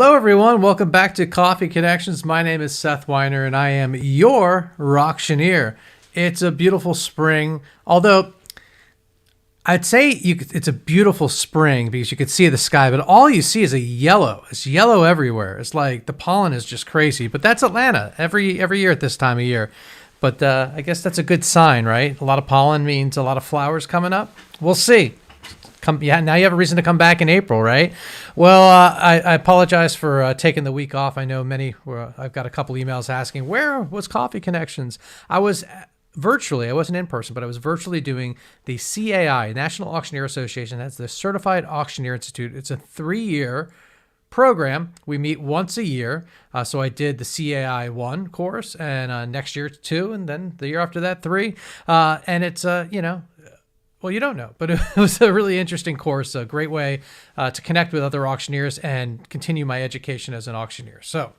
Hello, everyone. Welcome back to Coffee Connections. My name is Seth Weiner, and I am your Rocktioneer. It's a beautiful spring, although I'd say it's a beautiful spring because you could see the sky, but all you see is a yellow. It's yellow everywhere. It's like the pollen is just crazy, but that's Atlanta every year at this time of year. But I guess that's a good sign, right? A lot of pollen means a lot of flowers coming up. We'll see. Now you have a reason to come back in April, right? Well, I apologize for taking the week off. I know I've got a couple emails asking, where was Coffee Connections? I was virtually, I wasn't in person, but I was virtually doing the CAI, National Auctioneer Association. That's the Certified Auctioneer Institute. It's a 3-year program. We meet once a year. So I did the CAI 1 course, and next year 2, and then the year after that 3. And it's, well, you don't know, but it was a really interesting course, a great way to connect with other auctioneers and continue my education as an auctioneer. So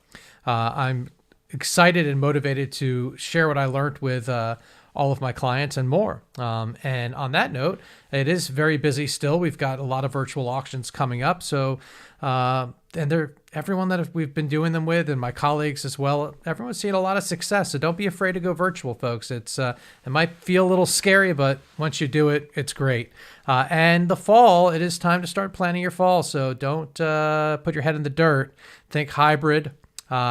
I'm excited and motivated to share what I learned with all of my clients and more. And on that note, it is very busy still. We've got a lot of virtual auctions coming up. So, and everyone that we've been doing them with and my colleagues as well, everyone's seeing a lot of success. So don't be afraid to go virtual, folks. It might feel a little scary, but once you do it, it's great. And the fall, it is time to start planning your fall. So don't put your head in the dirt. Think hybrid.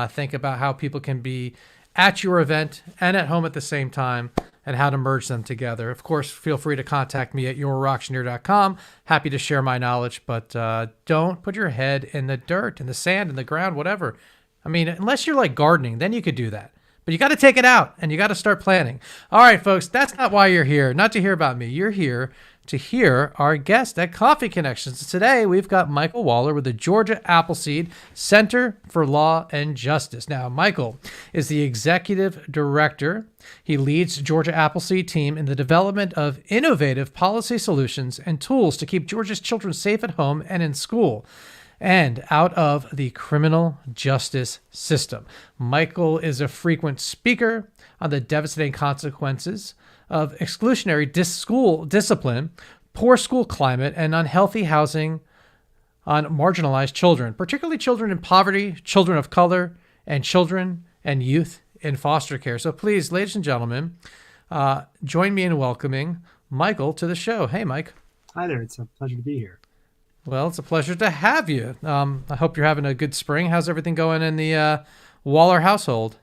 Think about how people can be at your event and at home at the same time, and how to merge them together. Of course, feel free to contact me at yourrocktioneer.com. Happy to share my knowledge, but don't put your head in the dirt, in the sand, in the ground, whatever. I mean, unless you're like gardening, then you could do that. But you got to take it out, and you got to start planning. All right, folks, that's not why you're here. Not to hear about me. You're here to hear our guest at Coffee Connections. Today, we've got Michael Waller with the Georgia Appleseed Center for Law and Justice. Now, Michael is the executive director. He leads Georgia Appleseed team in the development of innovative policy solutions and tools to keep Georgia's children safe at home and in school and out of the criminal justice system. Michael is a frequent speaker on the devastating consequences of exclusionary school discipline, poor school climate, and unhealthy housing on marginalized children, particularly children in poverty, children of color, and children and youth in foster care. So please, ladies and gentlemen, join me in welcoming Michael to the show. Hey, Mike. Hi there. It's a pleasure to be here. Well, it's a pleasure to have you. I hope you're having a good spring. How's everything going in the Waller household?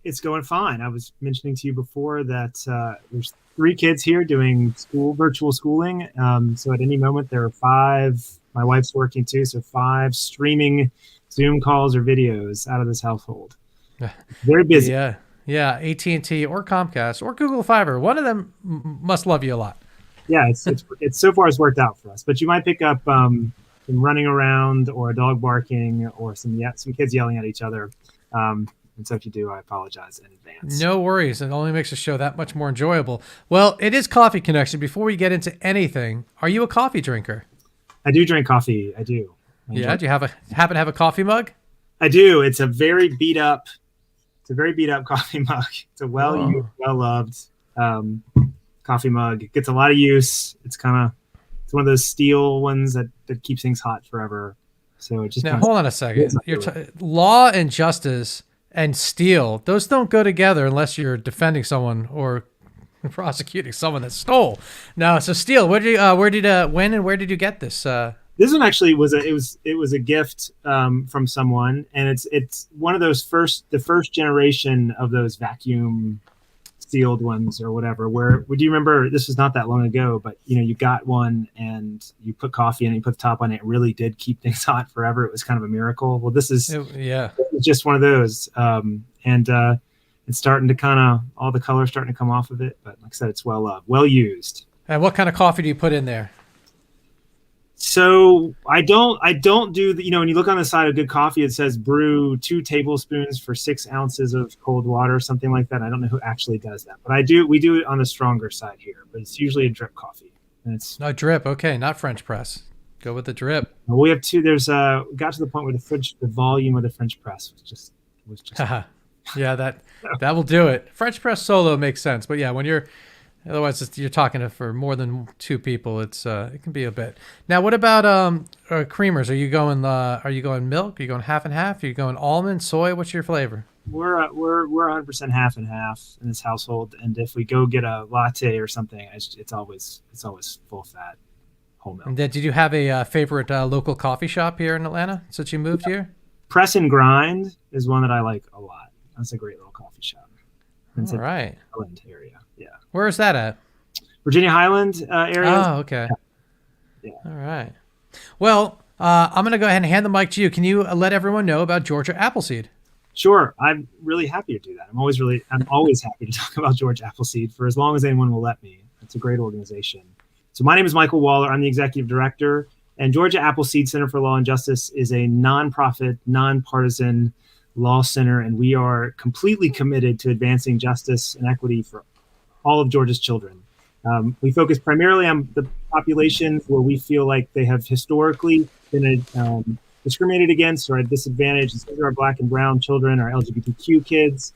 It's going fine. I was mentioning to you before that there's 3 kids here doing virtual schooling. So at any moment there are 5. My wife's working too, so 5 streaming Zoom calls or videos out of this household. Very busy. Yeah. AT&T or Comcast or Google Fiber. One of them must love you a lot. Yeah, it's so far it's worked out for us. But you might pick up some running around or a dog barking or some kids yelling at each other. And so if you do, I apologize in advance. No worries. It only makes the show that much more enjoyable. Well, it is Coffee Connection. Before we get into anything, are you a coffee drinker? I do drink coffee. I do. Do you happen to have a coffee mug? I do. It's a very beat up coffee mug. It's a well-used, well-loved coffee mug. It gets a lot of use. It's one of those steel ones that keeps things hot forever. So it just now hold on a second. Law and justice and steel, those don't go together unless you're defending someone or prosecuting someone that stole. Now, so steel, when and where did you get this? This one actually was a gift from someone, and it's one of those the first generation of those vacuum sealed ones or whatever. Would you remember? This was not that long ago, but you got one and you put coffee in it, you put the top on it. It really did keep things hot forever. It was kind of a miracle. Well, this is it's just one of those, and it's starting to all the color starting to come off of it. But like I said, it's well loved, well used. And what kind of coffee do you put in there? So I don't do the, when you look on the side of good coffee, it says brew 2 tablespoons for 6 ounces of cold water, something like that. I don't know who actually does that, but we do it on the stronger side here, but it's usually a drip coffee. And it's no drip. Okay. Not French press. Go with the drip. We have 2. There's got to the point where the volume of the French press was just yeah, that will do it. French press solo makes sense. But yeah, when you're Otherwise, you're talking for more than two people. It can be a bit. Now, what about creamers? Are you going milk? Are you going half and half? Are you going almond, soy? What's your flavor? We're 100% half and half in this household, and if we go get a latte or something, it's always full fat whole milk. And did you have a favorite local coffee shop here in Atlanta since you moved here? Press and Grind is one that I like a lot. That's a great little coffee shop. It's All in right. the Highland area. Yeah. Where is that at? Virginia Highland area. Oh, okay. Yeah. All right. Well, I'm going to go ahead and hand the mic to you. Can you let everyone know about Georgia Appleseed? Sure. I'm really happy to do that. I'm always happy to talk about Georgia Appleseed for as long as anyone will let me. It's a great organization. So my name is Michael Waller. I'm the executive director. And Georgia Appleseed Center for Law and Justice is a nonprofit, nonpartisan law center, and we are completely committed to advancing justice and equity for all of Georgia's children. We focus primarily on the populations where we feel like they have historically been discriminated against or at disadvantage. These are our Black and brown children, our LGBTQ kids,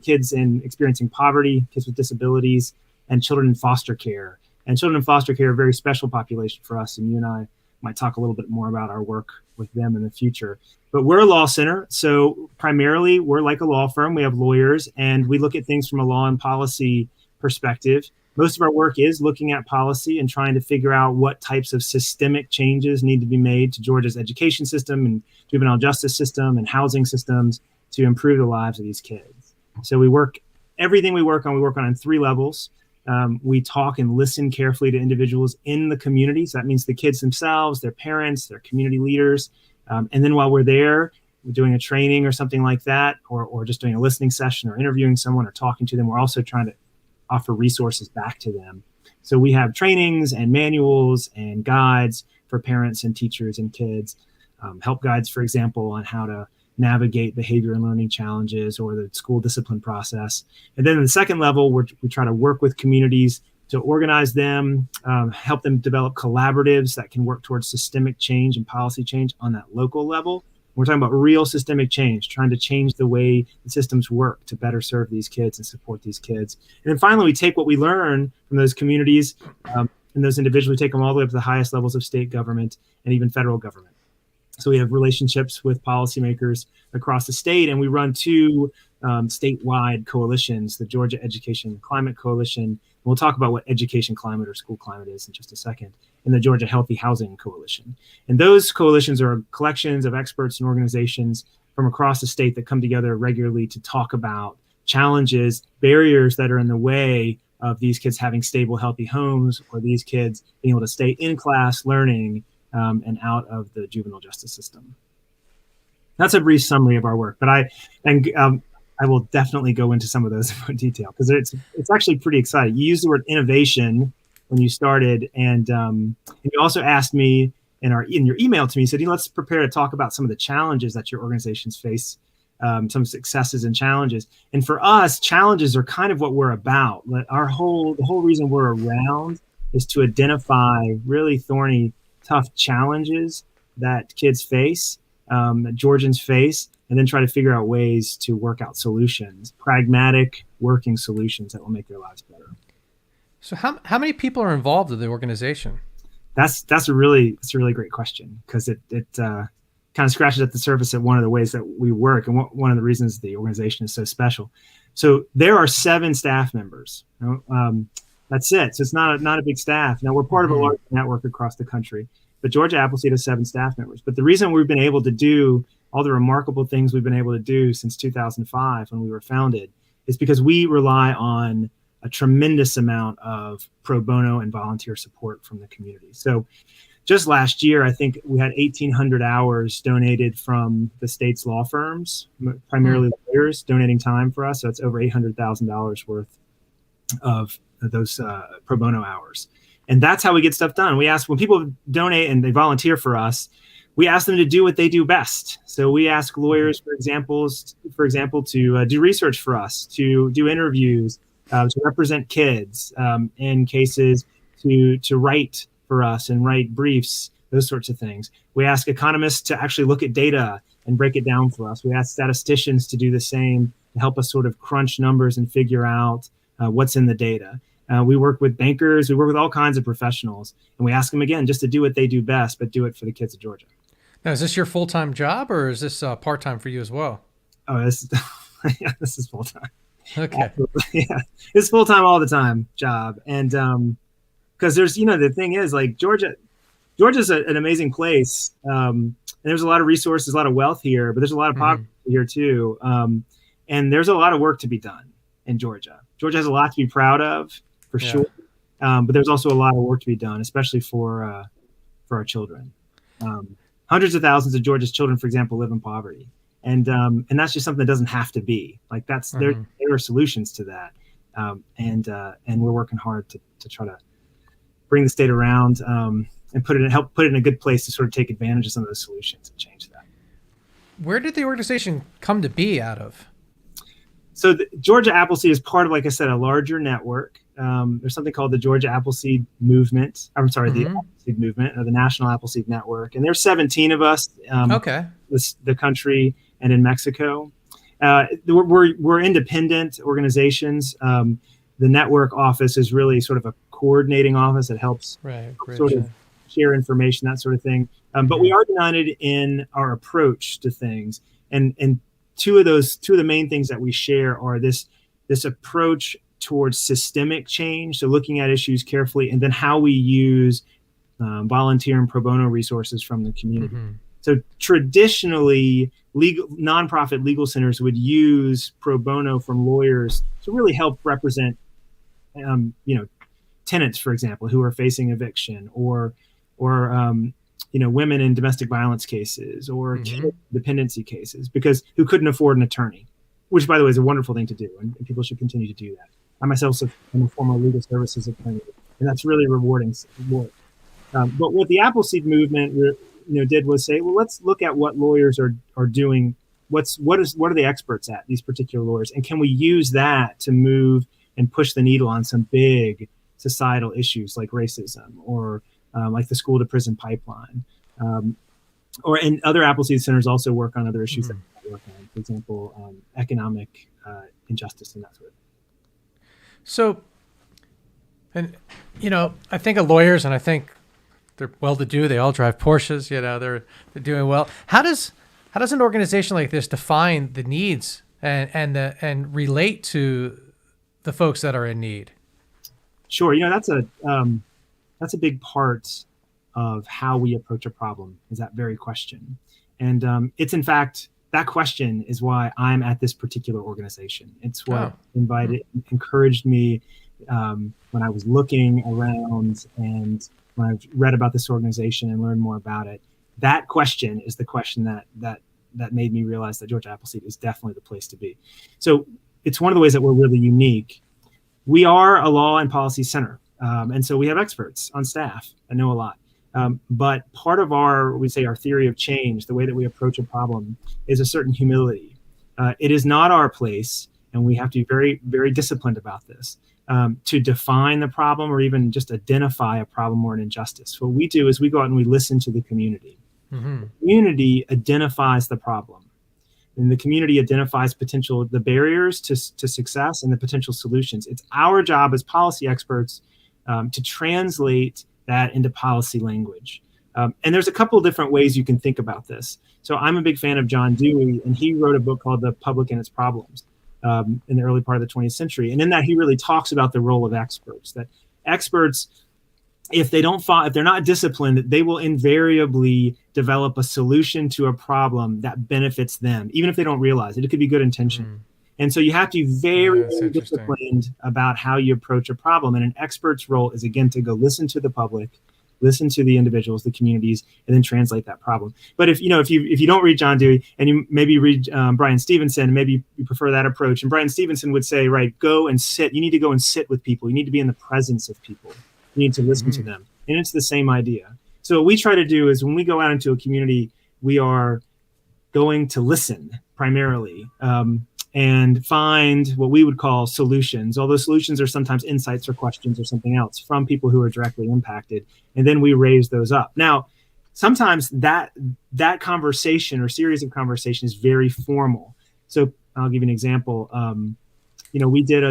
kids experiencing poverty, kids with disabilities, and children in foster care. And children in foster care are a very special population for us, and you and I might talk a little bit more about our work with them in the future. But we're a law center, so primarily we're like a law firm. We have lawyers, and we look at things from a law and policy perspective. Most of our work is looking at policy and trying to figure out what types of systemic changes need to be made to Georgia's education system and juvenile justice system and housing systems to improve the lives of these kids. So everything we work on 3 levels. We talk and listen carefully to individuals in the community. So that means the kids themselves, their parents, their community leaders. And then while we're there, we're doing a training or something like that, or just doing a listening session or interviewing someone or talking to them. We're also trying to offer resources back to them. So we have trainings and manuals and guides for parents and teachers and kids, help guides, for example, on how to navigate behavior and learning challenges or the school discipline process. And then in the second level, we try to work with communities to organize them, help them develop collaboratives that can work towards systemic change and policy change on that local level. We're talking about real systemic change, trying to change the way the systems work to better serve these kids and support these kids. And then finally, we take what we learn from those communities and those individuals, we take them all the way up to the highest levels of state government and even federal government. So we have relationships with policymakers across the state, and we run 2 statewide coalitions, the Georgia Education Climate Coalition. And we'll talk about what education climate or school climate is in just a second, and the Georgia Healthy Housing Coalition. And those coalitions are collections of experts and organizations from across the state that come together regularly to talk about challenges, barriers that are in the way of these kids having stable, healthy homes, or these kids being able to stay in class learning and out of the juvenile justice system. That's a brief summary of our work, but I will definitely go into some of those in more detail because it's actually pretty exciting. You used the word innovation when you started, and you also asked me in your email to me, you said, let's prepare to talk about some of the challenges that your organizations face, some successes and challenges. And for us, challenges are kind of what we're about. The whole reason we're around is to identify really thorny, tough challenges that kids face, that Georgians face, and then try to figure out ways to work out solutions, pragmatic working solutions that will make their lives better. So how many people are involved in the organization? That's a really great question because it kind of scratches at the surface of one of the ways that we work and one of the reasons the organization is so special. So there are 7 staff members. That's it. So it's not a big staff. Now we're part of a large network across the country, but Georgia Appleseed has 7 staff members. But the reason we've been able to do all the remarkable things we've been able to do since 2005 when we were founded is because we rely on a tremendous amount of pro bono and volunteer support from the community. So just last year, I think we had 1,800 hours donated from the state's law firms, primarily lawyers, donating time for us. So it's over $800,000 worth of those pro bono hours. And that's how we get stuff done. We ask when people donate and they volunteer for us, we ask them to do what they do best. So we ask lawyers, for example, to do research for us, to do interviews, to represent kids in cases, to write for us and write briefs, those sorts of things. We ask economists to actually look at data and break it down for us. We ask statisticians to do the same, to help us sort of crunch numbers and figure out what's in the data. We work with bankers. We work with all kinds of professionals, and we ask them again just to do what they do best, but do it for the kids of Georgia. Now, is this your full-time job or is this part-time for you as well? Oh, this, yeah, this is full time. Okay. Yeah, it's full time all the time job, and because there's the thing is like Georgia's an amazing place, and there's a lot of resources, a lot of wealth here, but there's a lot of poverty here too, and there's a lot of work to be done in Georgia. Georgia has a lot to be proud of, for sure, but there's also a lot of work to be done, especially for our children. Hundreds of thousands of Georgia's children, for example, live in poverty, and that's just something that doesn't have to be. Like there are solutions to that, and we're working hard to try to bring the state around. And help put it in a good place to sort of take advantage of some of those solutions and change that. Where did the organization come to be out of? So the Georgia Appleseed is part of, like I said, a larger network. There's something called the Georgia Appleseed Movement. I'm sorry, the Appleseed Movement, or the National Appleseed Network. And there's 17 of us. The country and in Mexico. We're independent organizations. The network office is really sort of a coordinating office that helps sort of share information, that sort of thing. But we are united in our approach to things. And two of the main things that we share are this approach towards systemic change. So looking at issues carefully, and then how we use volunteer and pro bono resources from the community. So traditionally, nonprofit legal centers would use pro bono from lawyers to really help represent, tenants, for example, who are facing eviction, or women in domestic violence cases, or dependency cases, who couldn't afford an attorney, which, by the way, is a wonderful thing to do, and people should continue to do that. I myself am a former legal services attorney, and that's really rewarding work. But what the Appleseed movement did was say, well, let's look at what lawyers are doing. What are the experts at, these particular lawyers, and can we use that to move and push the needle on some big societal issues like racism, or like the school to prison pipeline, and other Appleseed centers also work on other issues that we work on, for example, economic injustice and that sort of thing. So, and I think of lawyers, and I think they're well-to-do. They all drive Porsches. They're doing well. How does an organization like this define the needs and relate to the folks that are in need? Sure, that's a big part of how we approach a problem, is that very question. And it's, in fact, that question is why I'm at this particular organization. It's what encouraged me when I was looking around, and when I read about this organization and learned more about it. That question is the question that made me realize that Georgia Appleseed is definitely the place to be. So it's one of the ways that we're really unique. We are a law and policy center. And so we have experts on staff that know a lot. But part of our theory of change, the way that we approach a problem, is a certain humility. It is not our place, and we have to be very, very disciplined about this, to define the problem or even just identify a problem or an injustice. What we do is we go out and we listen to the community. The community identifies the problem, and the community identifies the barriers to success and the potential solutions. It's our job as policy experts to translate that into policy language. And there's a couple of different ways you can think about this. So I'm a big fan of John Dewey, and he wrote a book called The Public and Its Problems in the early part of the 20th century. And in that, he really talks about the role of experts, that experts, if they're not disciplined, they will invariably develop a solution to a problem that benefits them, even if they don't realize it. It could be good intention. And so you have to be very, very disciplined about how you approach a problem. And an expert's role is, again, to go listen to the public, listen to the individuals, the communities, and then translate that problem. But if you don't read John Dewey, and you maybe read Brian Stevenson, maybe you prefer that approach. And Brian Stevenson would say, right, go and sit. You need to go and sit with people. You need to be in the presence of people. You need to listen to them. And it's the same idea. So what we try to do is, when we go out into a community, we are going to listen primarily, and find what we would call solutions, although solutions are sometimes insights or questions or something else from people who are directly impacted. And then we raise those up. Now, sometimes that conversation or series of conversations is very formal. So I'll give you an example. we did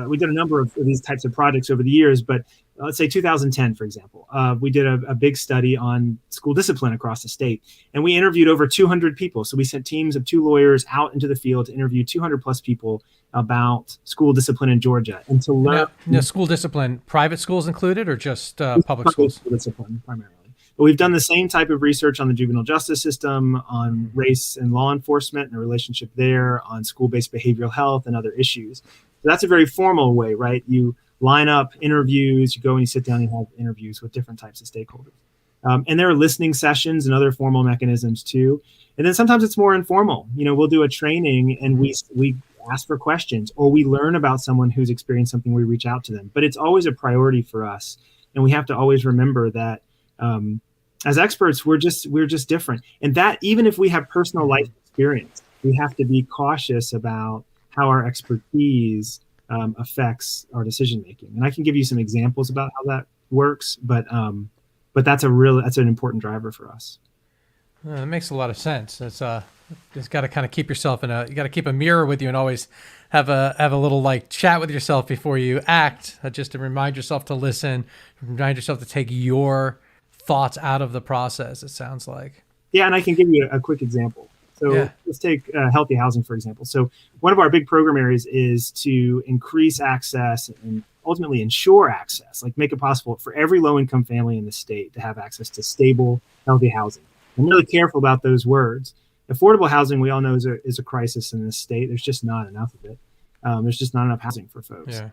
we did a number of these types of projects over the years, but let's say 2010, for example, we did a big study on school discipline across the state, and we interviewed over 200 people. So we sent teams of 2 lawyers out into the field to interview 200 plus people about school discipline in Georgia, and to learn. Now, school discipline, private schools included, or just public schools? School discipline primarily. But we've done the same type of research on the juvenile justice system, on race and law enforcement and the relationship there, on school-based behavioral health and other issues. So that's a very formal way, right? You line up interviews, you go and you sit down and have interviews with different types of stakeholders. And there are listening sessions and other formal mechanisms too. And then sometimes it's more informal. We'll do a training and we ask for questions, or we learn about someone who's experienced something, we reach out to them. But it's always a priority for us. And we have to always remember that as experts, we're just different. And that even if we have personal life experience, we have to be cautious about how our expertise affects our decision making. And I can give you some examples about how that works, but that's an important driver for us. That makes a lot of sense. It's got to kind of keep yourself you got to keep a mirror with you and always have a little chat with yourself before you act, just to remind yourself to listen, remind yourself to take your thoughts out of the process, it sounds like. Yeah, and I can give you a quick example. So let's take healthy housing, for example. So one of our big program areas is to increase access and ultimately ensure access, make it possible for every low-income family in the state to have access to stable, healthy housing. I'm really careful about those words. Affordable housing, we all know, is a crisis in this state. There's just not enough of it. There's just not enough housing for folks. Yeah.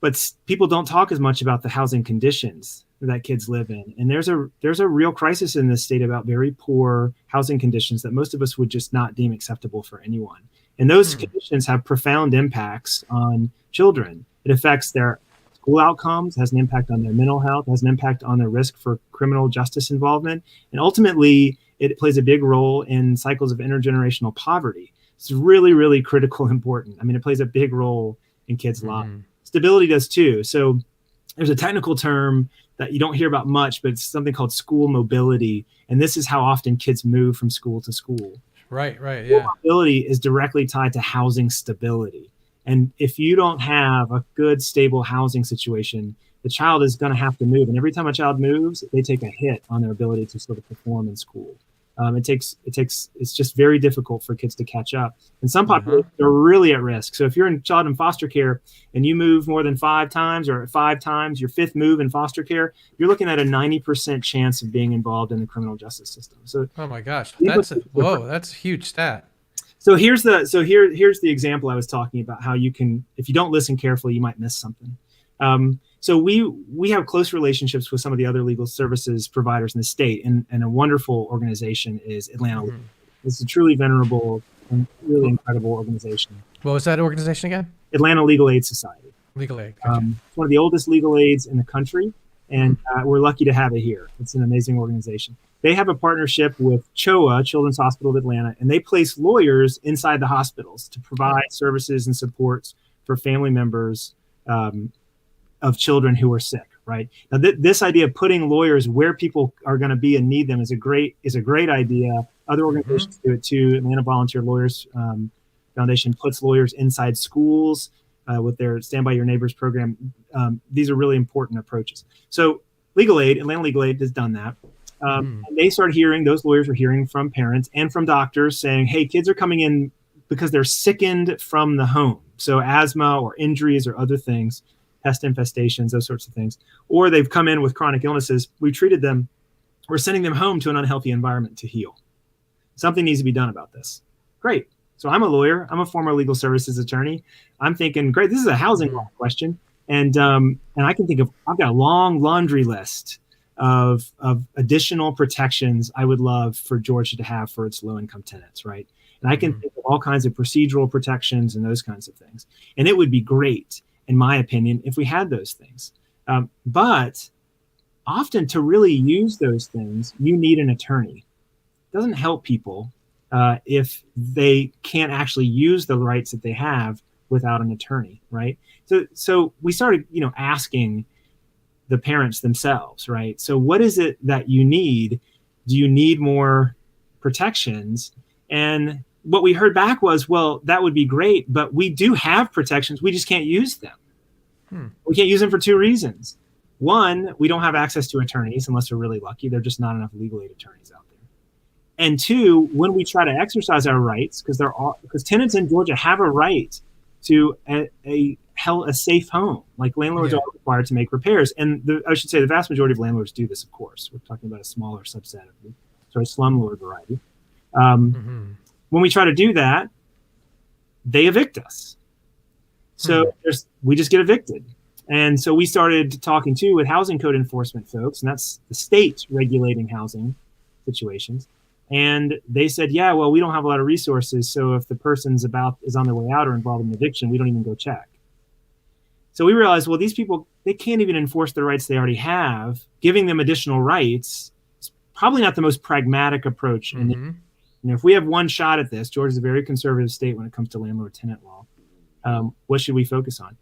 But people don't talk as much about the housing conditions that kids live in. And there's a real crisis in this state about very poor housing conditions that most of us would just not deem acceptable for anyone. And those conditions have profound impacts on children. It affects their school outcomes, has an impact on their mental health, has an impact on their risk for criminal justice involvement. And ultimately, it plays a big role in cycles of intergenerational poverty. It's really, really critical and important. I mean, it plays a big role in kids' lives. Stability does too. So there's a technical term that you don't hear about much, but it's something called school mobility. And this is how often kids move from school to school. Right, yeah. School mobility is directly tied to housing stability. And if you don't have a good, stable housing situation, the child is going to have to move. And every time a child moves, they take a hit on their ability to sort of perform in school. It's just very difficult for kids to catch up. And some populations are really at risk. So if you're a child in foster care and you move more than 5 times or 5 times, your 5th move in foster care, you're looking at a 90% chance of being involved in the criminal justice system. So, oh my gosh, that's a huge stat. So here's the example I was talking about, how you can, if you don't listen carefully, you might miss something. So we have close relationships with some of the other legal services providers in the state, and a wonderful organization is Atlanta Legal. It's a truly venerable and really incredible organization. What was that organization again? Atlanta Legal Aid Society. Legal Aid. Gotcha. It's one of the oldest legal aids in the country, and we're lucky to have it here. It's an amazing organization. They have a partnership with CHOA, Children's Hospital of Atlanta, and they place lawyers inside the hospitals to provide services and supports for family members of children who are sick, right? Now, this idea of putting lawyers where people are going to be and need them is a great idea. Other organizations do it too. Atlanta Volunteer Lawyers Foundation puts lawyers inside schools with their Stand By Your Neighbors program. These are really important approaches. So Atlanta Legal Aid has done that. And those lawyers were hearing from parents and from doctors saying, hey, kids are coming in because they're sickened from the home. So asthma or injuries or other things, pest infestations, those sorts of things. Or they've come in with chronic illnesses. We treated them. We're sending them home to an unhealthy environment to heal. Something needs to be done about this. Great. So I'm a lawyer. I'm a former legal services attorney. I'm thinking, great, this is a housing law question. And I can think I've got a long laundry list of additional protections I would love for Georgia to have for its low-income tenants, right? And I can think of all kinds of procedural protections and those kinds of things. And it would be great, in my opinion, if we had those things. But often to really use those things, you need an attorney. It doesn't help people if they can't actually use the rights that they have without an attorney, right? So we started, asking the parents themselves, right? So what is it that you need? Do you need more protections? And what we heard back was, well, that would be great, but we do have protections. We just can't use them. We can't use them for two reasons. One, we don't have access to attorneys unless we're really lucky. There are just not enough legal aid attorneys out there. And two, when we try to exercise our rights, because tenants in Georgia have a right to a safe home. Like landlords are required to make repairs. And I should say the vast majority of landlords do this, of course. We're talking about a smaller subset of the slumlord variety. When we try to do that, they evict us. So we just get evicted. And so we started talking too with housing code enforcement folks, and that's the state regulating housing situations. And they said, yeah, well, we don't have a lot of resources. So if the person's is on their way out or involved in eviction, we don't even go check. So we realized, well, these people, they can't even enforce the rights they already have. Giving them additional rights is probably not the most pragmatic approach. And if we have one shot at this, Georgia is a very conservative state when it comes to landlord-tenant law. What should we focus on?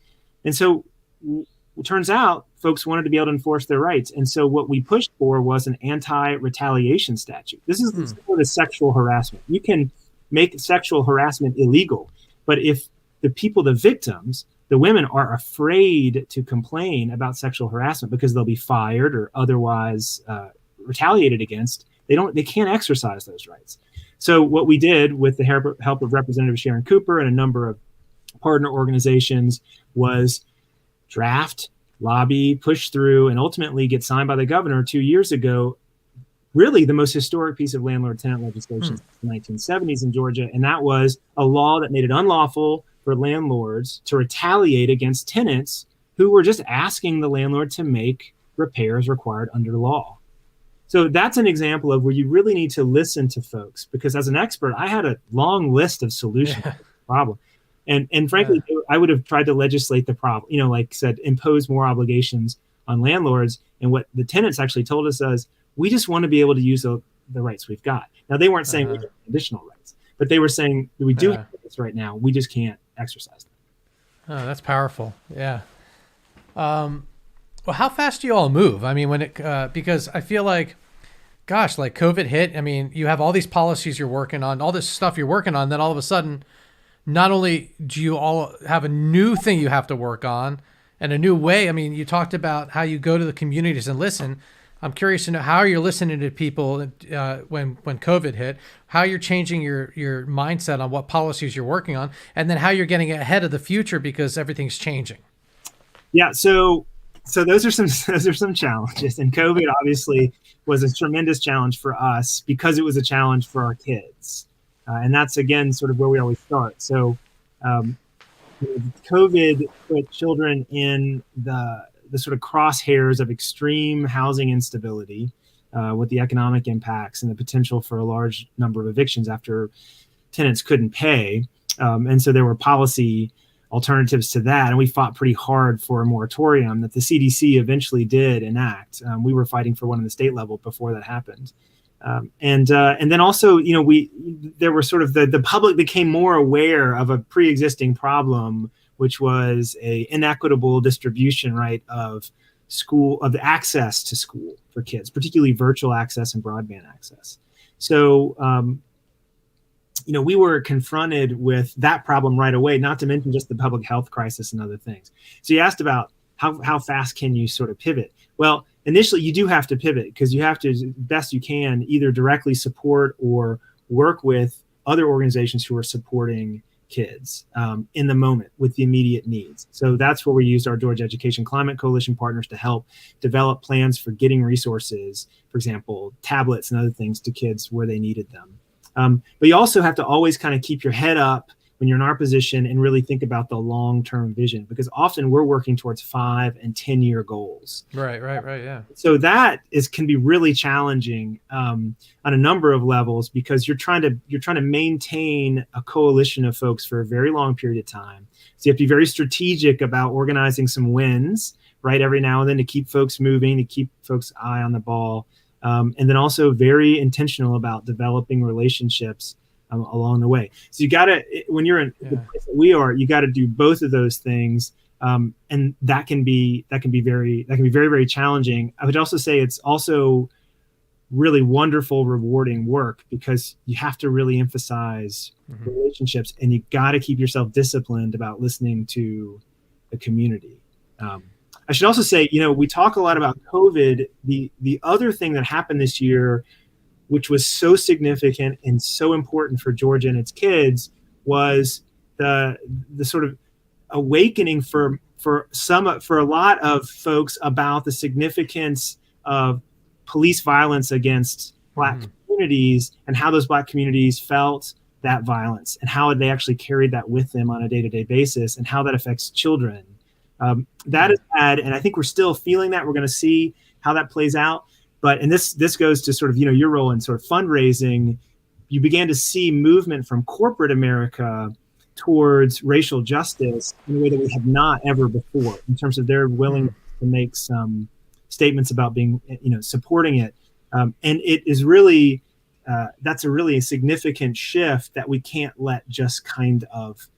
And so it turns out folks wanted to be able to enforce their rights. And so what we pushed for was an anti-retaliation statute. This is sort of sexual harassment. You can make sexual harassment illegal, but if the victims, the women, are afraid to complain about sexual harassment because they'll be fired or otherwise retaliated against, they can't exercise those rights. So what we did with the help of Representative Sharon Cooper and a number of partner organizations was draft, lobby, push through, and ultimately get signed by the governor 2 years ago, really the most historic piece of landlord-tenant legislation since the 1970s in Georgia. And that was a law that made it unlawful for landlords to retaliate against tenants who were just asking the landlord to make repairs required under law. So that's an example of where you really need to listen to folks, because as an expert, I had a long list of solutions to the problem. And frankly, I would have tried to legislate the problem, like said, impose more obligations on landlords. And what the tenants actually told us is, we just want to be able to use the rights we've got. Now, they weren't saying we get additional rights, but they were saying that we do have rights right now. We just can't exercise them. Oh, that's powerful. Yeah. Well, how fast do you all move? I mean, because I feel like, gosh, like COVID hit. I mean, you have all these policies you're working on, all this stuff you're working on. Then all of a sudden, not only do you all have a new thing you have to work on and a new way. I mean, you talked about how you go to the communities and listen. I'm curious to know how you're listening to people when COVID hit, how you're changing your mindset on what policies you're working on, and then how you're getting ahead of the future because everything's changing. Yeah. So those are some challenges, and COVID obviously was a tremendous challenge for us because it was a challenge for our kids. And that's, again, sort of where we always start. So COVID put children in the sort of crosshairs of extreme housing instability with the economic impacts and the potential for a large number of evictions after tenants couldn't pay. And so there were policy alternatives to that. And we fought pretty hard for a moratorium that the CDC eventually did enact. We were fighting for one at the state level before that happened. And then also, there were sort of the public became more aware of a pre-existing problem, which was a inequitable distribution, right, of the access to school for kids, particularly virtual access and broadband access. So, we were confronted with that problem right away, not to mention just the public health crisis and other things. So you asked about how fast can you sort of pivot? Well, initially, you do have to pivot because you have to, as best you can, either directly support or work with other organizations who are supporting kids in the moment with the immediate needs. So that's where we used our Georgia Education Climate Coalition partners to help develop plans for getting resources, for example, tablets and other things to kids where they needed them. But you also have to always kind of keep your head up when you're in our position and really think about the long-term vision, because often we're working towards 5 and 10-year goals. Right. Yeah. So that can be really challenging on a number of levels, because you're trying to maintain a coalition of folks for a very long period of time. So you have to be very strategic about organizing some wins, right, every now and then to keep folks moving, to keep folks' eye on the ball, and then also very intentional about developing relationships along the way. So you got to, when you're in the place that we are, you got to do both of those things. And that can be very, very challenging. I would also say it's also really wonderful, rewarding work, because you have to really emphasize relationships, and you got to keep yourself disciplined about listening to the community. I should also say, we talk a lot about COVID. The other thing that happened this year, which was so significant and so important for Georgia and its kids, was the sort of awakening for a lot of folks about the significance of police violence against Black communities, and how those Black communities felt that violence, and how they actually carried that with them on a day-to-day basis, and how that affects children. That is bad, and I think we're still feeling that. We're going to see how that plays out. And this goes to sort of your role in sort of fundraising. You began to see movement from corporate America towards racial justice in a way that we have not ever before, in terms of their willingness to make some statements about being, supporting it. And it is really, that's a really significant shift that we can't let just kind of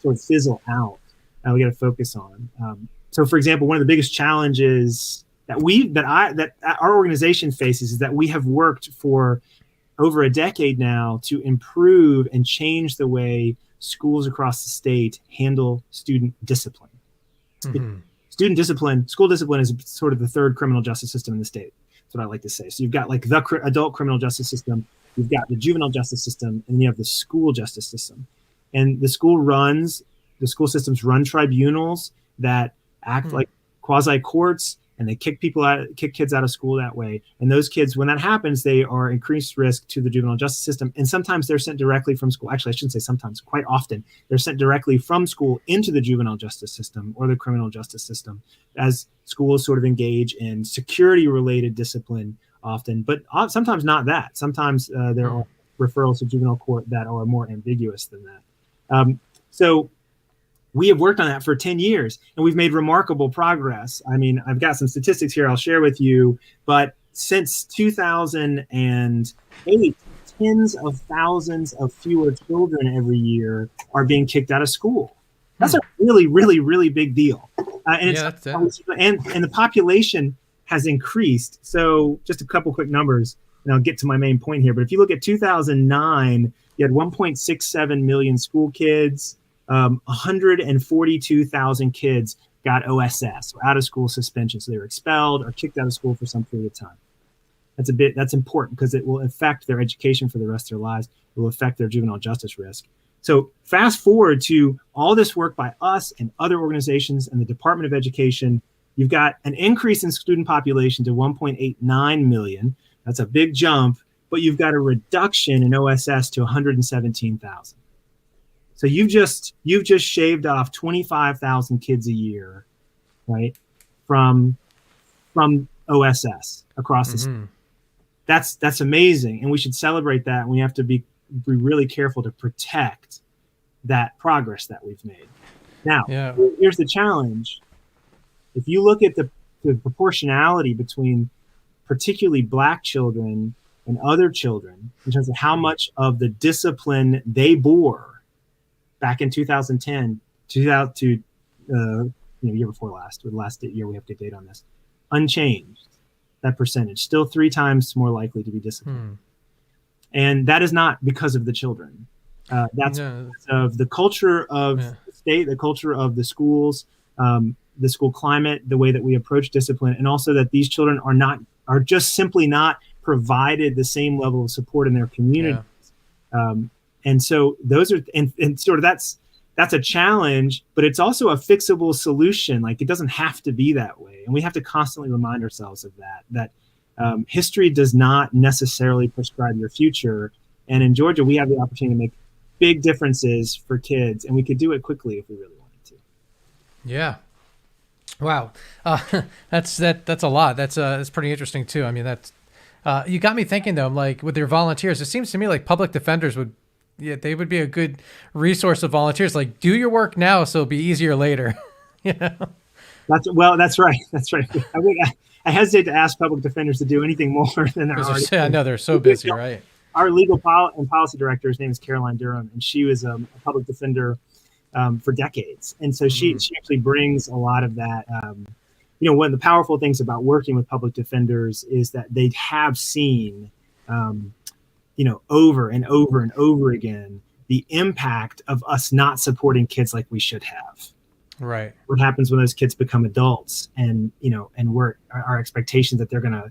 sort of fizzle out. We got to focus on. So, for example, one of the biggest challenges that our organization faces is that we have worked for over a decade now to improve and change the way schools across the state handle student discipline. Student discipline, school discipline, is sort of the third criminal justice system in the state. That's what I like to say. So you've got like the adult criminal justice system, you've got the juvenile justice system, and you have the school justice system. And the school systems run tribunals that act like quasi courts, and they kick kids out of school that way. And those kids, when that happens, they are increased risk to the juvenile justice system. And sometimes they're sent directly from school. Actually, I shouldn't say sometimes, quite often, they're sent directly from school into the juvenile justice system or the criminal justice system, as schools sort of engage in security-related discipline often, but sometimes not that. Sometimes there are referrals to juvenile court that are more ambiguous than that. So we have worked on that for 10 years, and we've made remarkable progress. I mean, I've got some statistics here I'll share with you, but since 2008, tens of thousands of fewer children every year are being kicked out of school. That's a really, really, really big deal. And the population has increased. So just a couple quick numbers, and I'll get to my main point here. But if you look at 2009, you had 1.67 million school kids. 142,000 kids got OSS, or out of school suspension. So they were expelled or kicked out of school for some period of time. That's important, because it will affect their education for the rest of their lives. It will affect their juvenile justice risk. So fast forward to all this work by us and other organizations and the Department of Education, you've got an increase in student population to 1.89 million. That's a big jump, but you've got a reduction in OSS to 117,000. So you've just shaved off 25,000 kids a year, right, from OSS across the state. That's amazing, and we should celebrate that. And we have to be really careful to protect that progress that we've made. Now, here's the challenge: if you look at the proportionality between particularly Black children and other children in terms of how much of the discipline they bore back in 2010 to year before last, or the last year we have to date on this, unchanged, that percentage, still 3 times more likely to be disciplined. And that is not because of the children. That's because of the culture of the state, the culture of the schools, the school climate, the way that we approach discipline, and also that these children are just simply not provided the same level of support in their communities. And so those are, and sort of that's a challenge, but it's also a fixable solution. Like, it doesn't have to be that way. And we have to constantly remind ourselves of that history does not necessarily prescribe your future. And in Georgia, we have the opportunity to make big differences for kids, and we could do it quickly if we really wanted to. Yeah. Wow. That's a lot. That's pretty interesting too. I mean, you got me thinking though, like with your volunteers, it seems to me like public defenders they would be a good resource of volunteers. Like, do your work now so it'll be easier later. That's right. That's right. I hesitate to ask public defenders to do anything more than they're already doing. I know they're so busy, right? Our legal and policy director, his name is Caroline Durham, and she was a public defender for decades. And so she actually brings a lot of that one of the powerful things about working with public defenders is that they have seen, over and over and over again, the impact of us not supporting kids like we should have. Right. What happens when those kids become adults, and our expectations that they're going to,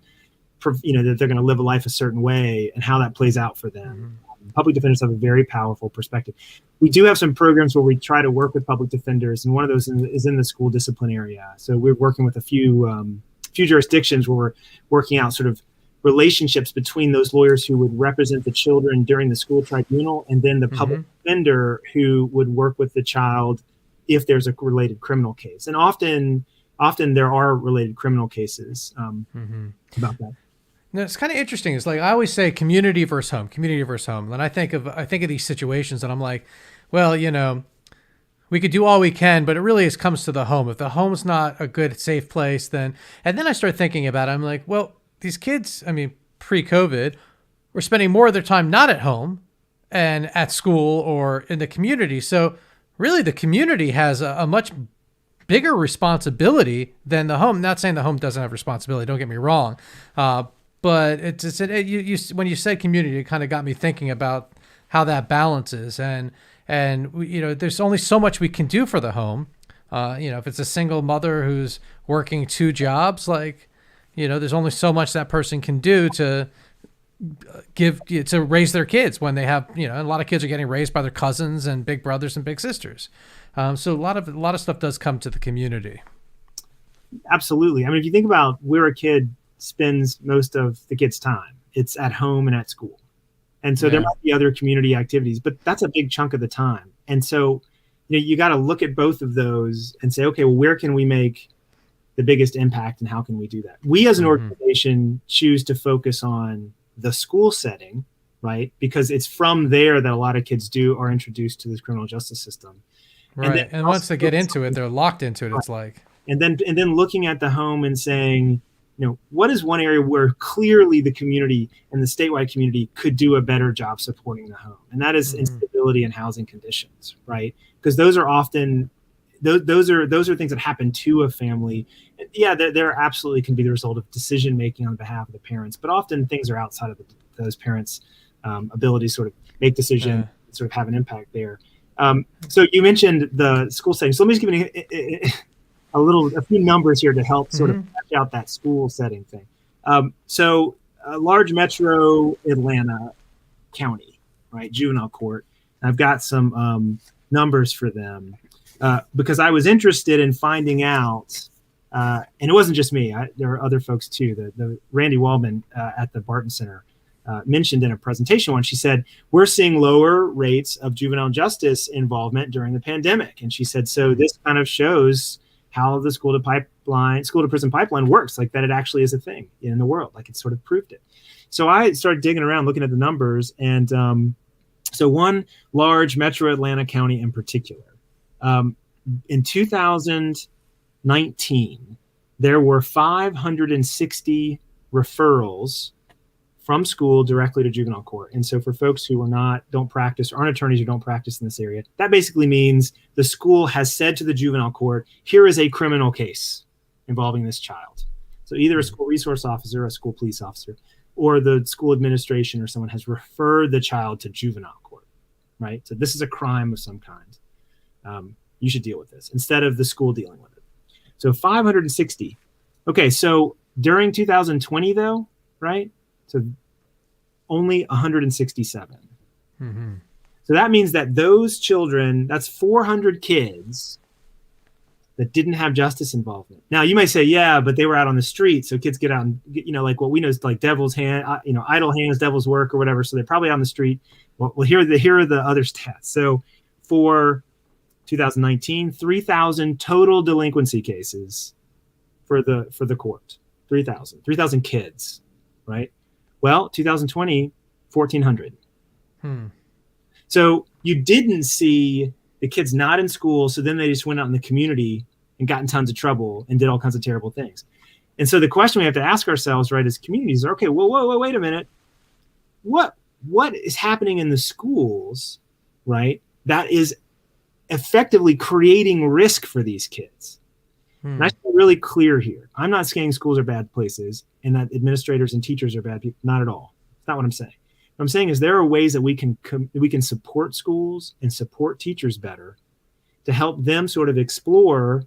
that they're going to live a life a certain way, and how that plays out for them. Public defenders have a very powerful perspective. We do have some programs where we try to work with public defenders, and one of those is in the school discipline area. So we're working with a few jurisdictions where we're working out sort of relationships between those lawyers who would represent the children during the school tribunal, and then the public defender who would work with the child if there's a related criminal case. And often there are related criminal cases about that. No, it's kind of interesting. It's like I always say, community versus home. And I think of these situations, and I'm like, well, we could do all we can, but it really comes to the home. If the home's not a good, safe place, and then I start thinking about it. I'm like, well, these kids, pre-COVID, were spending more of their time not at home and at school or in the community. So really, the community has a much bigger responsibility than the home. Not saying the home doesn't have responsibility. Don't get me wrong. But when you said community, it kind of got me thinking about how that balances. And there's only so much we can do for the home. If it's a single mother who's working 2 jobs, there's only so much that person can do to raise their kids when they have, a lot of kids are getting raised by their cousins and big brothers and big sisters. So a lot of stuff does come to the community. Absolutely. If you think about where a kid spends most of the kid's time, it's at home and at school. And so there might be other community activities, but that's a big chunk of the time. And so, you got to look at both of those and say, okay, well, where can we make the biggest impact, and how can we do that? We as an organization choose to focus on the school setting, right? Because it's from there that a lot of kids are introduced to this criminal justice system. Right. And once they get into it, they're locked into it. Right. It's like, and then looking at the home and saying, what is one area where clearly the community and the statewide community could do a better job supporting the home? And that is instability and housing conditions, right? Because those are often, those are things that happen to a family. Yeah, there absolutely can be the result of decision making on behalf of the parents, but often things are outside of those parents' ability to sort of make decisions, sort of have an impact there. So you mentioned the school setting. So let me just give a few numbers here to help sort of patch out that school setting thing. So a large metro Atlanta county, right? Juvenile court. I've got some numbers for them because I was interested in finding out, and it wasn't just me. There were other folks too. The Randy Waldman at the Barton Center mentioned in a presentation once. She said, we're seeing lower rates of juvenile justice involvement during the pandemic. And she said, so this kind of shows how the school to prison pipeline works, like that it actually is a thing in the world, like it sort of proved it. So I started digging around, looking at the numbers. And so one large metro Atlanta county in particular, in 2019, there were 560 referrals from school directly to juvenile court. And so for folks who don't practice, or aren't attorneys who don't practice in this area, that basically means the school has said to the juvenile court, here is a criminal case involving this child. So either a school resource officer, a school police officer, or the school administration or someone has referred the child to juvenile court, right? So this is a crime of some kind. You should deal with this instead of the school dealing with it. So 560. Okay, so during 2020 though, right? So only 167. So that means that those children, that's 400 kids that didn't have justice involvement. Now you might say, yeah, but they were out on the street. So kids get out and, like what we know is like devil's hand, idle hands, devil's work or whatever. So they're probably on the street. Well, here are the other stats. So for 2019, 3,000 total delinquency cases for the court, 3,000 kids, right? Well, 2020, 1,400. So you didn't see the kids not in school, so then they just went out in the community and got in tons of trouble and did all kinds of terrible things. And so the question we have to ask ourselves, right, as communities, okay, whoa, wait a minute. What is happening in the schools, right, that is effectively creating risk for these kids? And I should be really clear here. I'm not saying schools are bad places and that administrators and teachers are bad people. Not at all. That's not what I'm saying. What I'm saying is there are ways that we can support schools and support teachers better to help them sort of explore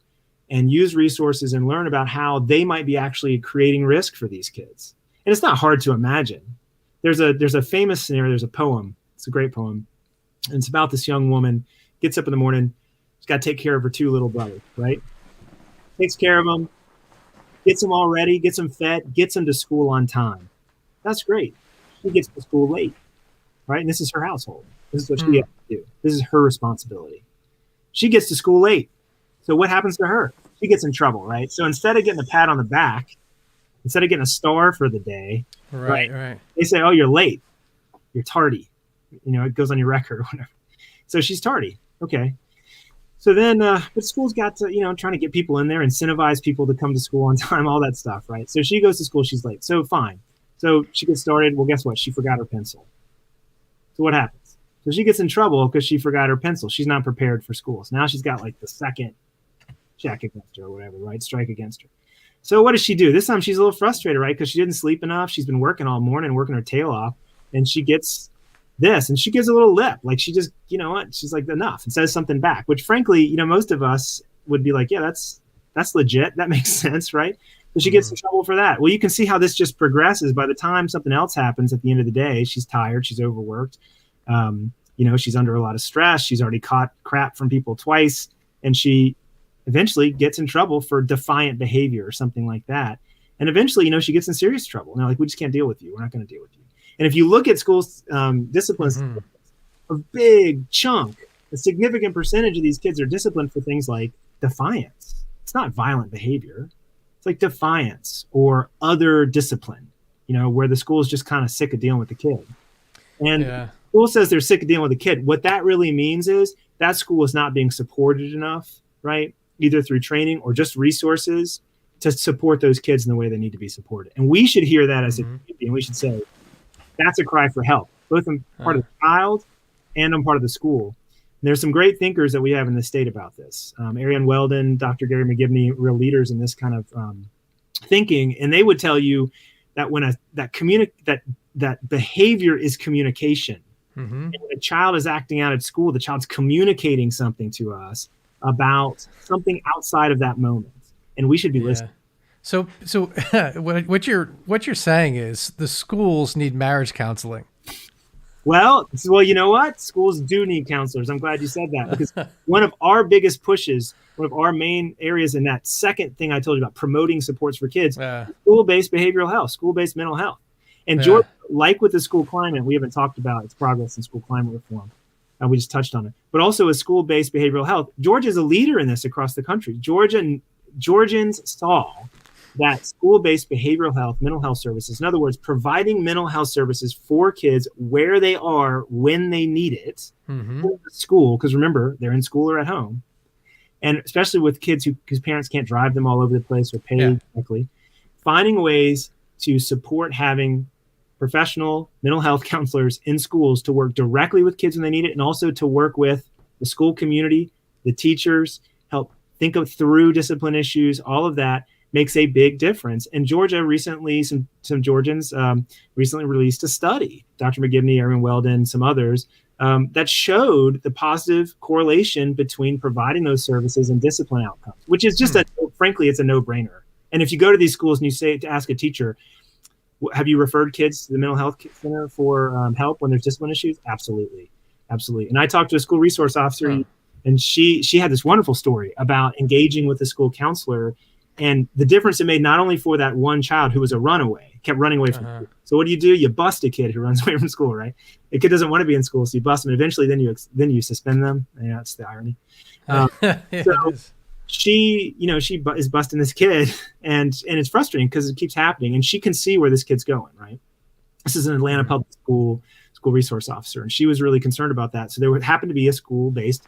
and use resources and learn about how they might be actually creating risk for these kids. And it's not hard to imagine. There's a famous scenario. There's a poem. It's a great poem. And it's about this young woman gets up in the morning. She's got to take care of her 2 little brothers, right? Takes care of them, gets them all ready, gets them fed, gets them to school on time. That's great. She gets to school late, right? And this is her household. This is what she has to do. This is her responsibility. She gets to school late. So what happens to her? She gets in trouble, right? So instead of getting a pat on the back, instead of getting a star for the day, right. They say, oh, you're late. You're tardy. It goes on your record or whatever. So she's tardy. Okay. So then, but school's got to, trying to get people in there, incentivize people to come to school on time, all that stuff, right? So she goes to school, she's late. So fine. So she gets started. Well, guess what? She forgot her pencil. So what happens? So she gets in trouble because she forgot her pencil. She's not prepared for school. So now she's got like the second check against her or whatever, right? Strike against her. So what does she do? This time she's a little frustrated, right? Because she didn't sleep enough. She's been working all morning, working her tail off. And she gets this and she gives a little lip. Like she just, she's like, enough, and says something back, which frankly, most of us would be like, yeah, that's legit. That makes sense, right? But she gets in trouble for that. Well, you can see how this just progresses. By the time something else happens at the end of the day, she's tired, she's overworked. She's under a lot of stress. She's already caught crap from people twice. And she eventually gets in trouble for defiant behavior or something like that. And eventually, she gets in serious trouble. Now, like, we just can't deal with you. We're not going to deal with you. And if you look at schools, disciplines, a big chunk, a significant percentage of these kids are disciplined for things like defiance. It's not violent behavior. It's like defiance or other discipline, where the school is just kind of sick of dealing with the kid. And the school says they're sick of dealing with the kid. What that really means is that school is not being supported enough, right? Either through training or just resources to support those kids in the way they need to be supported. And we should hear that as a community, and we should say, that's a cry for help, both on part of the child and on part of the school. And there's some great thinkers that we have in the state about this. Ariane Weldon, Dr. Gary McGivney, real leaders in this kind of thinking. And they would tell you that when that behavior is communication. And when a child is acting out at school, the child's communicating something to us about something outside of that moment. And we should be listening. So what you're saying is the schools need marriage counseling. Well, you know what? Schools do need counselors. I'm glad you said that, because one of our biggest pushes, one of our main areas in that second thing I told you about promoting supports for kids, school-based behavioral health, school-based mental health. And Georgia, like with the school climate, we haven't talked about its progress in school climate reform. We just touched on it. But also with school-based behavioral health, Georgia is a leader in this across the country. Georgians saw that school-based behavioral health, mental health services, in other words, providing mental health services for kids where they are when they need it, for school, because remember, they're in school or at home, and especially with kids whose parents can't drive them all over the place or pay directly, finding ways to support having professional mental health counselors in schools to work directly with kids when they need it, and also to work with the school community, the teachers, help think through discipline issues, all of that makes a big difference. And Georgia recently, some Georgians recently released a study, Dr. McGivney, Ariane Weldon, some others, that showed the positive correlation between providing those services and discipline outcomes, which is just frankly, it's a no-brainer. And if you go to these schools and you say to ask a teacher, have you referred kids to the mental health center for help when there's discipline issues? Absolutely. Absolutely. And I talked to a school resource officer and she had this wonderful story about engaging with a school counselor and the difference it made not only for that one child who was a runaway, kept running away from school. So what do? You bust a kid who runs away from school, right? A kid doesn't want to be in school, so you bust them. And eventually then you suspend them. Yeah, that's the irony. So she is busting this kid and it's frustrating because it keeps happening and she can see where this kid's going, right? This is an Atlanta public school resource officer. And she was really concerned about that. So there would happen to be a school-based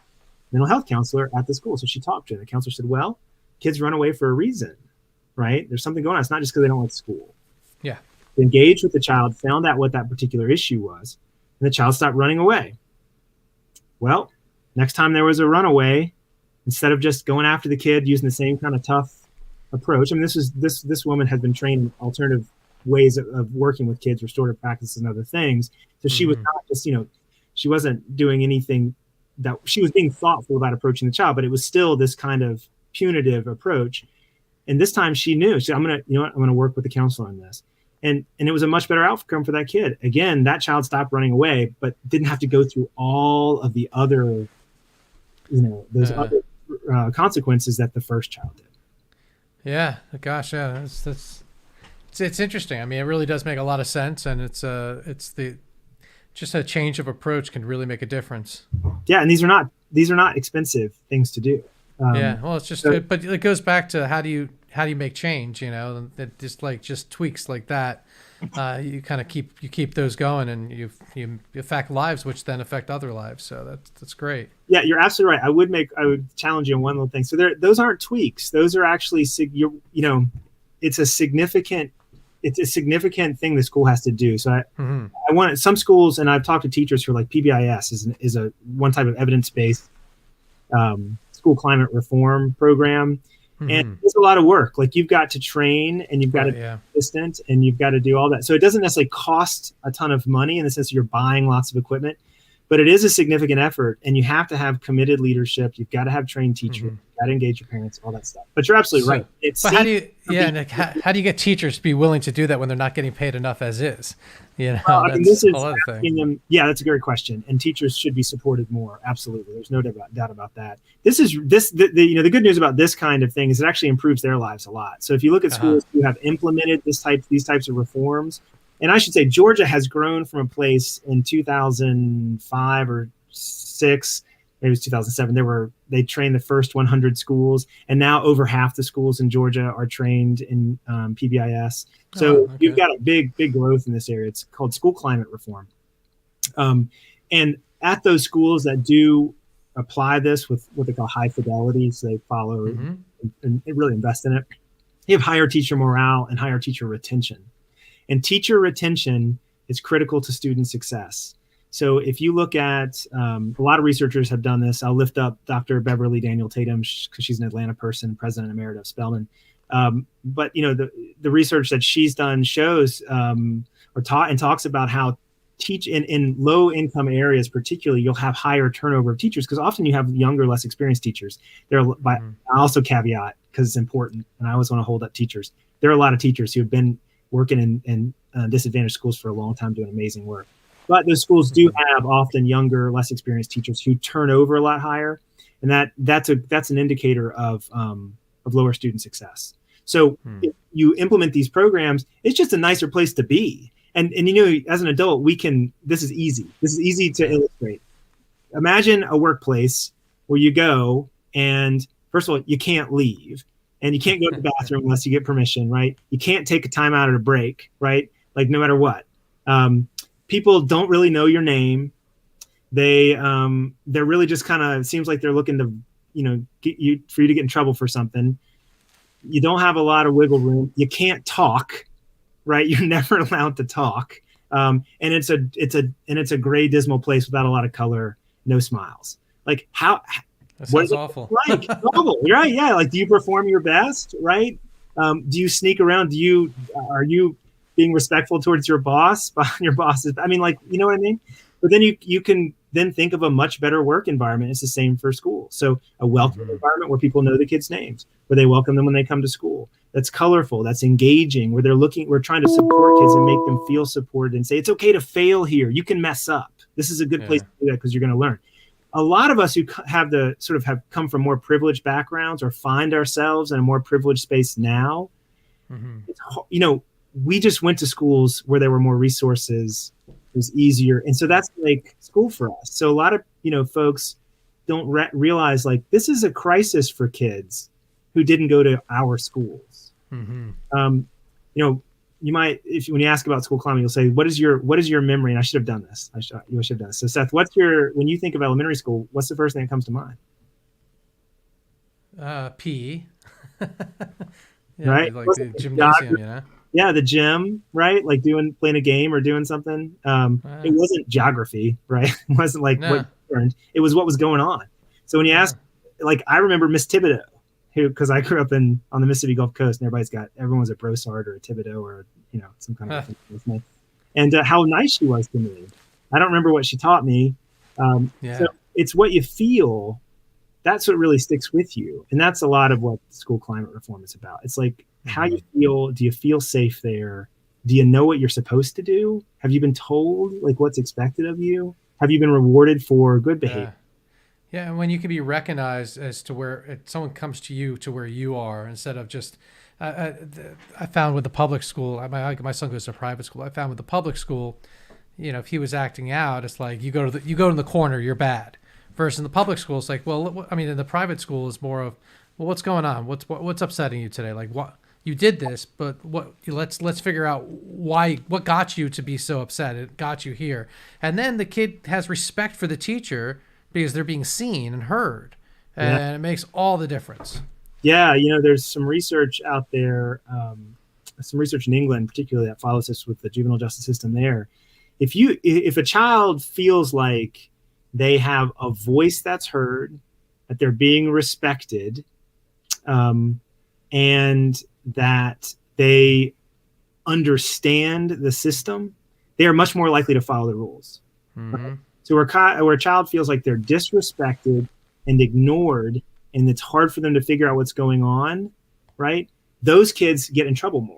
mental health counselor at the school. So she talked to her. The counselor said, well, kids run away for a reason, right? There's something going on. It's not just because they don't like school. Yeah. Engaged with the child, found out what that particular issue was, and the child stopped running away. Well, next time there was a runaway, instead of just going after the kid using the same kind of tough approach. I mean, this woman has been trained in alternative ways of working with kids, restorative practices, and other things. So she was not just, she wasn't doing anything that she was being thoughtful about approaching the child, but it was still this kind of punitive approach. And this time she knew, I'm going to work with the counselor on this. And it was a much better outcome for that kid. Again, that child stopped running away, but didn't have to go through all of the other, other consequences that the first child did. Yeah, gosh, yeah, it's interesting. I mean, it really does make a lot of sense, and it's just a change of approach can really make a difference. Yeah, and these are not expensive things to do. Yeah, well, it's just, but it goes back to how do you make change? That just tweaks like that. You kind of keep those going, and you affect lives, which then affect other lives. So that's great. Yeah, you're absolutely right. I would challenge you on one little thing. So those aren't tweaks. Those are actually it's a significant thing the school has to do. So I want some schools, and I've talked to teachers who are like PBIS is a one type of evidence-based school climate reform program. And it's a lot of work. Like you've got to train, and you've got to be consistent, and you've got to do all that. So it doesn't necessarily cost a ton of money in the sense you're buying lots of equipment, but it is a significant effort, and you have to have committed leadership. You've got to have trained teachers. You've got to engage your parents, all that stuff. But you're absolutely right. But how do you get teachers to be willing to do that when they're not getting paid enough as is? This is asking them. Yeah, that's a great question. And teachers should be supported more. Absolutely, there's no doubt about that. The good news about this kind of thing is it actually improves their lives a lot. So if you look at schools who have implemented these types of reforms, and I should say Georgia has grown from a place in 2005 or 6. Maybe it was 2007. They trained the first 100 schools, and now over half the schools in Georgia are trained in PBIS. So you've got a big growth in this area. It's called school climate reform. And at those schools that do apply this with what they call high fidelity, so they follow and really invest in it, you have higher teacher morale and higher teacher retention. And teacher retention is critical to student success. So if you look at a lot of researchers have done this. I'll lift up Dr. Beverly Daniel Tatum because she's an Atlanta person, president emerita of Spelman. But the research that she's done shows or talks about how in low income areas, particularly, you'll have higher turnover of teachers because often you have younger, less experienced teachers. I also caveat because it's important, and I always want to hold up teachers. There are a lot of teachers who have been working in disadvantaged schools for a long time doing amazing work. But those schools do have often younger, less experienced teachers who turn over a lot higher, and that's an indicator of lower student success. So if you implement these programs, it's just a nicer place to be. And as an adult, this is easy. This is easy to illustrate. Imagine a workplace where you go and first of all, you can't leave, and you can't go to the bathroom unless you get permission, right? You can't take a time out at a break, right? Like no matter what. People don't really know your name. They're really just kind of, it seems like they're looking to, get you for you to get in trouble for something. You don't have a lot of wiggle room. You can't talk, right? You're never allowed to talk. And it's a gray, dismal place without a lot of color, no smiles. Like how? That sounds awful. Like awful, right? Yeah. Like, do you perform your best, right? Do you sneak around? Are you being respectful towards your boss, behind your bosses? I mean, like, you know what I mean? But then you can then think of a much better work environment. It's the same for school. So a welcoming environment where people know the kids' names, where they welcome them when they come to school. That's colorful, that's engaging, where we're trying to support kids and make them feel supported and say, it's okay to fail here. You can mess up. This is a good place to do that because you're going to learn. A lot of us who have come from more privileged backgrounds or find ourselves in a more privileged space now, we just went to schools where there were more resources. It was easier. And so that's like school for us. So a lot of, folks don't realize like this is a crisis for kids who didn't go to our schools. You might, when you ask about school climate, you'll say, what is your memory? And I should have done this. You should have done this. So Seth, when you think of elementary school, what's the first thing that comes to mind? PE. Right? Like the gymnasium, Yeah, the gym, right? Like playing a game or doing something. It wasn't geography, right? It wasn't like what you learned. It was what was going on. So when you ask, like, I remember Miss Thibodeau, who, because I grew up on the Mississippi Gulf Coast, and everyone was a Brossard or a Thibodeau or some kind of thing. And how nice she was to me. I don't remember what she taught me. So it's what you feel. That's what really sticks with you. And that's a lot of what school climate reform is about. It's like how you feel. Do you feel safe there? Do you know what you're supposed to do? Have you been told like what's expected of you? Have you been rewarded for good behavior? Yeah, and when you can be recognized as to where someone comes to you to where you are instead of just, I found with the public school, my son goes to private school. I found with the public school, if he was acting out, it's like you go in the corner, you're bad. Versus in the public school, it's like, well, I mean, in the private school is more of, well, what's going on? What's upsetting you today? Like what you did this, but let's figure out what got you to be so upset. It got you here, and then the kid has respect for the teacher because they're being seen and heard, and it makes all the difference. Yeah, there's some research out there, some research in England, particularly that follows this with the juvenile justice system there. If a child feels like they have a voice that's heard, that they're being respected, and that they understand the system, they are much more likely to follow the rules. Right? So where a child feels like they're disrespected and ignored, and it's hard for them to figure out what's going on, right? Those kids get in trouble more.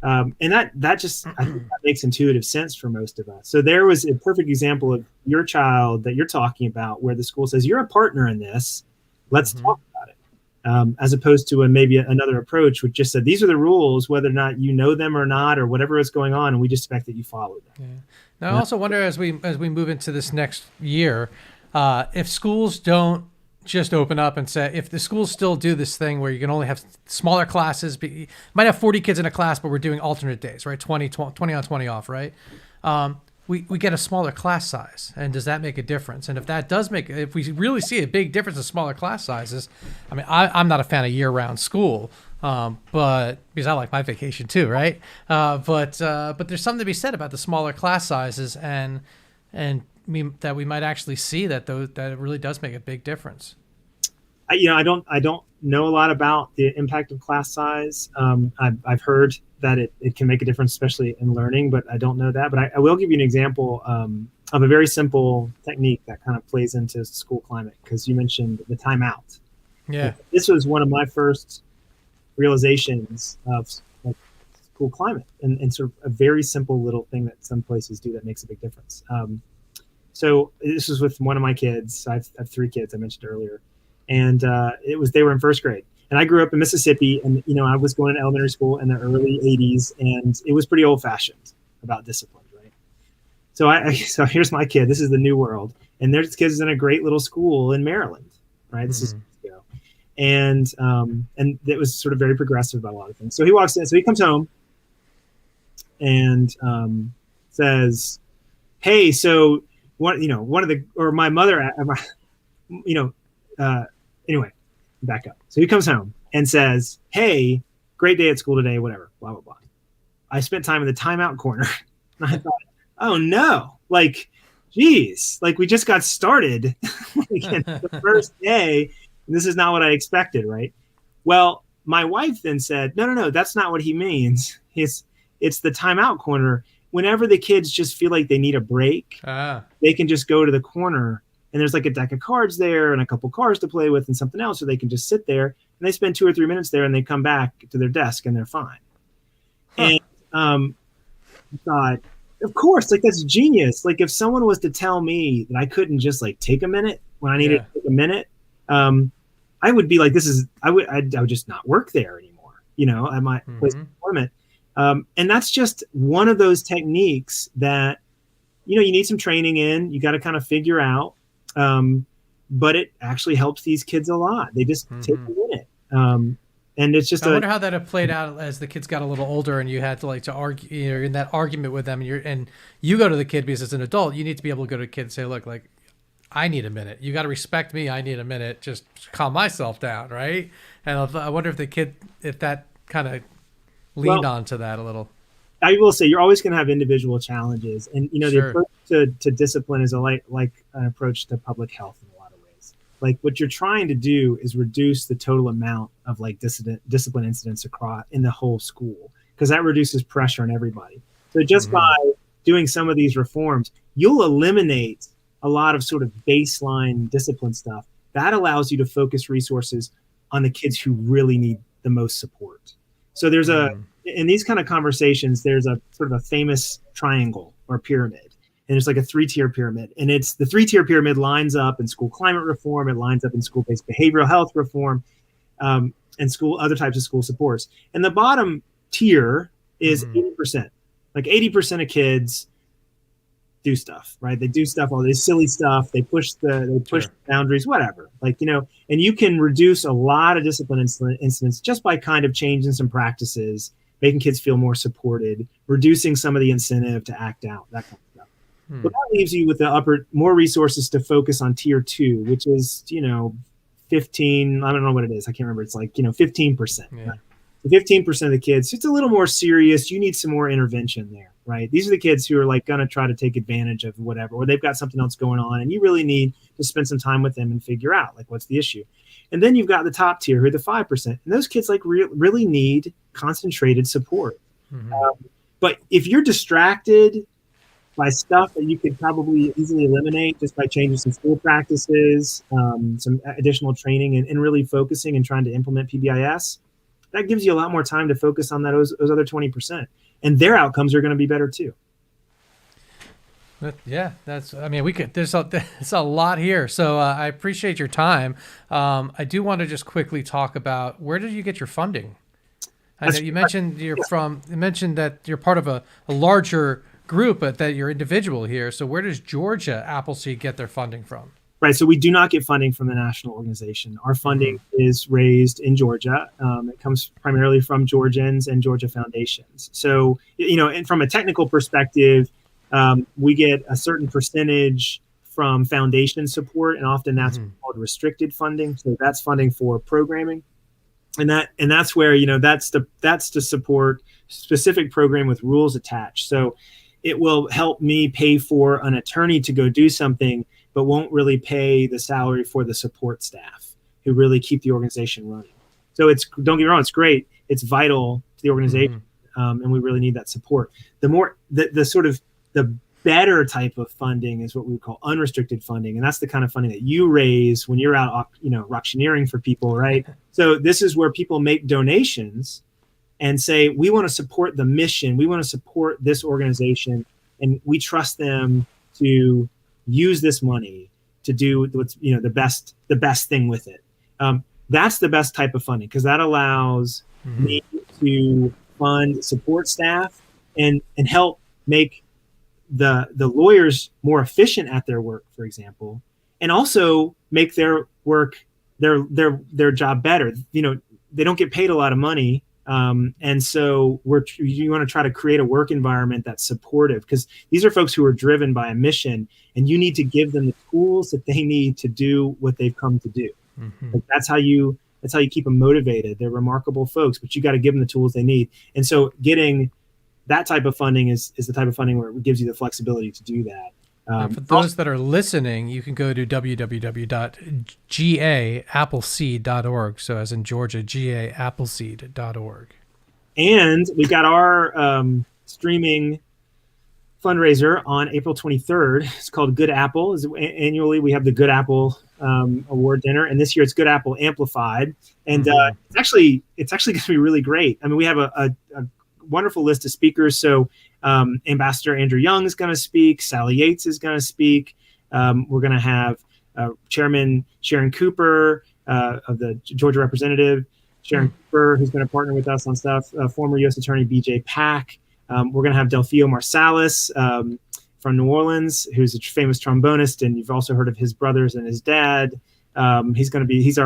And that just, I think that makes intuitive sense for most of us. So there was a perfect example of your child that you're talking about where the school says, you're a partner in this. Let's talk about it. As opposed to maybe another approach which just said, these are the rules, whether or not you know them or not, or whatever is going on, and we just expect that you follow them. Yeah. Now, I also wonder as we move into this next year, if schools don't just open up and say, if the schools still do this thing where you can only have smaller classes, you might have 40 kids in a class, but we're doing alternate days, right? 20 on, 20 off, right? We get a smaller class size, and does that make a difference? And if we really see a big difference in smaller class sizes, I mean, I'm not a fan of year-round school, but because I like my vacation too, right? But there's something to be said about the smaller class sizes, and that we might actually see that it really does make a big difference. I don't know a lot about the impact of class size. I've heard that it can make a difference, especially in learning, but I don't know that. But I will give you an example of a very simple technique that kind of plays into school climate, because you mentioned the timeout. Yeah. This was one of my first realizations of school climate, and sort of a very simple little thing that some places do that makes a big difference. So this was with one of my kids. I have 3 kids I mentioned earlier. And they were in first grade. And I grew up in Mississippi, and I was going to elementary school in the early 80s, and it was pretty old fashioned about discipline, right? So here's my kid. This is the new world. And there's kids in a great little school in Maryland, right? This is years ago. And it was sort of very progressive about a lot of things. So he walks in, so he comes home and says, hey, so my mother, anyway, back up. So he comes home and says, hey, great day at school today, whatever, blah, blah, blah. I spent time in the timeout corner. And I thought, oh no, geez, we just got started the first day. And this is not what I expected, right? Well, my wife then said, no, that's not what he means. It's the timeout corner. Whenever the kids just feel like they need a break, they can just go to the corner, and there's a deck of cards there and a couple cars to play with and something else, so they can just sit there, and they spend 2 or 3 minutes there, and they come back to their desk and they're fine. And I thought, of course, that's genius. If someone was to tell me that I couldn't just take a minute when I needed to take a minute, I would be like, I would just not work there anymore, at my place of employment. And that's just one of those techniques that, you need some training in, you got to kind of figure out. But it actually helps these kids a lot. They just take a minute. And it's just, I wonder how that have played out as the kids got a little older and you had to argue, you're in that argument with them, and you go to the kid because as an adult, you need to be able to go to a kid and say, look, I need a minute. You got to respect me. I need a minute. Just calm myself down. Right. And I wonder if that kind of leaned onto that a little. I will say you're always going to have individual challenges, and the approach to discipline is like an approach to public health in a lot of ways. like what you're trying to do is reduce the total amount of like discipline incidents across in the whole school, because that reduces pressure on everybody. So just by doing some of these reforms, you'll eliminate a lot of sort of baseline discipline stuff. That allows you to focus resources on the kids who really need the most support. So there's in these kind of conversations, there's a sort of a famous triangle or pyramid. And it's like a 3-tier pyramid. And it's the 3-tier pyramid lines up in school climate reform. It lines up in school-based behavioral health reform, and other types of school supports. And the bottom tier is 80%. Like 80% of kids do stuff, right? They do stuff, all this silly stuff. They push the boundaries, whatever. Like, and you can reduce a lot of discipline incidents just by kind of changing some practices, making kids feel more supported, reducing some of the incentive to act out, that kind of stuff. But that leaves you with the more resources to focus on tier 2, which is, 15, I don't know what it is. I can't remember. It's like, 15%. Yeah. Right? So 15% of the kids, it's a little more serious. You need some more intervention there, right? These are the kids who are like going to try to take advantage of whatever, or they've got something else going on, and you really need to spend some time with them and figure out like what's the issue. And then you've got the top tier who are the 5%. And those kids like really need concentrated support. But if you're distracted by stuff that you could probably easily eliminate just by changing some school practices, some additional training, and really focusing and trying to implement PBIS, that gives you a lot more time to focus on those other 20%. And their outcomes are going to be better too. Yeah, there's a lot here. So I appreciate your time. I do want to just quickly talk about, where did you get your funding? I know you mentioned that you're part of a larger group, but that you're individual here. So where does Georgia Appleseed get their funding from? Right. So we do not get funding from the national organization. Our funding is raised in Georgia. It comes primarily from Georgians and Georgia foundations. So, and from a technical perspective, we get a certain percentage from foundation support, and often that's called restricted funding. So that's funding for programming. And that's where, that's to support specific program with rules attached. So it will help me pay for an attorney to go do something, but won't really pay the salary for the support staff who really keep the organization running. So don't get me wrong, it's great. It's vital to the organization. And we really need that support. The better type of funding is what we would call unrestricted funding. And that's the kind of funding that you raise when you're out, auctioneering for people, right? So this is where people make donations and say, we want to support the mission. We want to support this organization. And we trust them to use this money to do what's, the best thing with it. That's the best type of funding, because that allows me to fund support staff and help make the lawyers more efficient at their work, for example, and also make their work, their job better. They don't get paid a lot of money. And so you want to try to create a work environment that's supportive, because these are folks who are driven by a mission, and you need to give them the tools that they need to do what they've come to do. Like that's how you keep them motivated. They're remarkable folks, but you got to give them the tools they need. And so getting that type of funding is the type of funding where it gives you the flexibility to do that. For those that are listening, you can go to www.gaappleseed.org. So as in Georgia, gaappleseed.org. And we've got our streaming fundraiser on April 23rd. It's called Good Apple. Annually, we have the Good Apple award dinner, and this year it's Good Apple Amplified. And it's actually going to be really great. I mean, we have a wonderful list of speakers. So Ambassador Andrew Young is going to speak. Sally Yates is going to speak. We're going to have Chairman Sharon Cooper of the Georgia Representative, Sharon Cooper, who's going to partner with us on stuff. Former U.S. Attorney B.J. Pack. We're going to have Delfio Marsalis from New Orleans, who's a famous trombonist, and you've also heard of his brothers and his dad. He's going to be with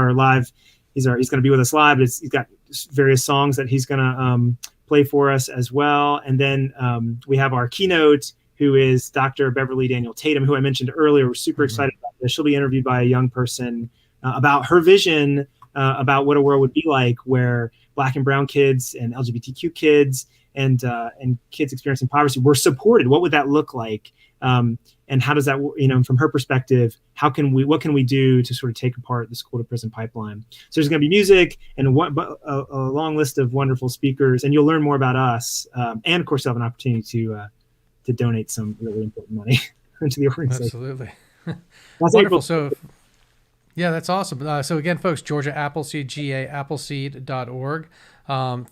us live. He's got various songs that he's going to play for us as well. And then we have our keynote, who is Dr. Beverly Daniel Tatum, who I mentioned earlier. We're super excited about this. She'll be interviewed by a young person about her vision about what a world would be like where Black and brown kids and LGBTQ kids and kids experiencing poverty were supported. What would that look like? and how does that, from her perspective, what can we do to sort of take apart the school to prison pipeline? So there's going to be music and a long list of wonderful speakers, and you'll learn more about us, and of course, you'll have an opportunity to donate some really important money into the organization. Absolutely. Wonderful. So, yeah, that's awesome. So again, folks, Georgia Appleseed, Appleseed.org.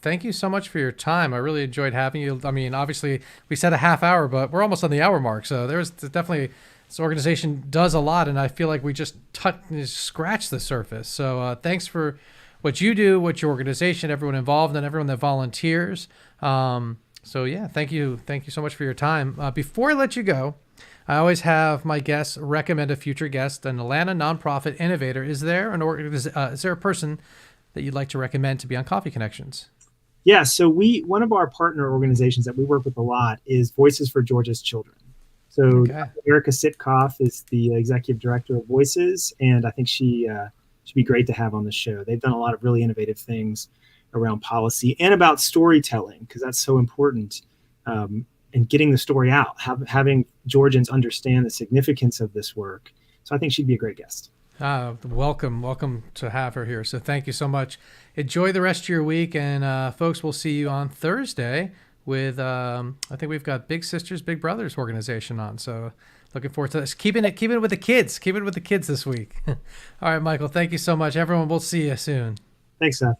Thank you so much for your time. I really enjoyed having you. I mean, obviously we said a half hour, but we're almost on the hour mark. So there's definitely, this organization does a lot, and I feel like we just scratched the surface. So thanks for what you do, what your organization, everyone involved, and everyone that volunteers. So yeah, thank you so much for your time. Before I let you go, I always have my guests recommend a future guest, an Atlanta nonprofit innovator. Is there is there a person that you'd like to recommend to be on Coffee Connections? Yeah, so one of our partner organizations that we work with a lot is Voices for Georgia's Children. So okay. Erica Sitkoff is the executive director of Voices, and I think she'd be great to have on the show. They've done a lot of really innovative things around policy and about storytelling, because that's so important, and getting the story out, having Georgians understand the significance of this work. So I think she'd be a great guest. Welcome to have her here. So thank you so much. Enjoy the rest of your week, and folks, we'll see you on Thursday with I think we've got Big Sisters, Big Brothers organization on. So looking forward to this. Keeping it with the kids. Keeping it with the kids this week. All right, Michael. Thank you so much, everyone. We'll see you soon. Thanks, Seth.